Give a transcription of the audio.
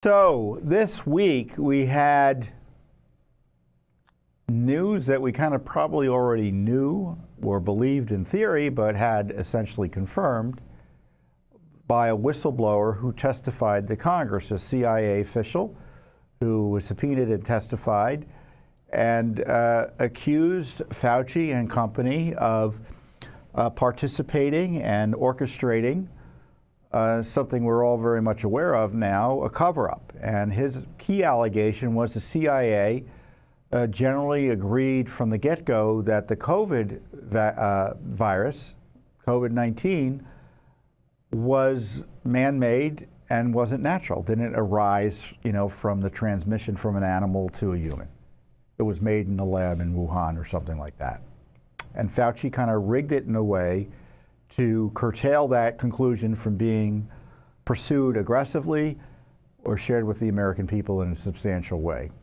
So this week we had news that we kind of probably already knew or believed in theory, but had essentially confirmed by a whistleblower who testified to Congress, a CIA official who was subpoenaed and testified, and accused Fauci and company of participating and orchestrating something we're all very much aware of now, a cover-up. And his key allegation was the CIA generally agreed from the get-go that the COVID virus, COVID-19, was man-made and wasn't natural, didn't arise, from the transmission from an animal to a human. It was made in a lab in Wuhan or something like that. And Fauci kind of rigged it in a way to curtail that conclusion from being pursued aggressively or shared with the American people in a substantial way.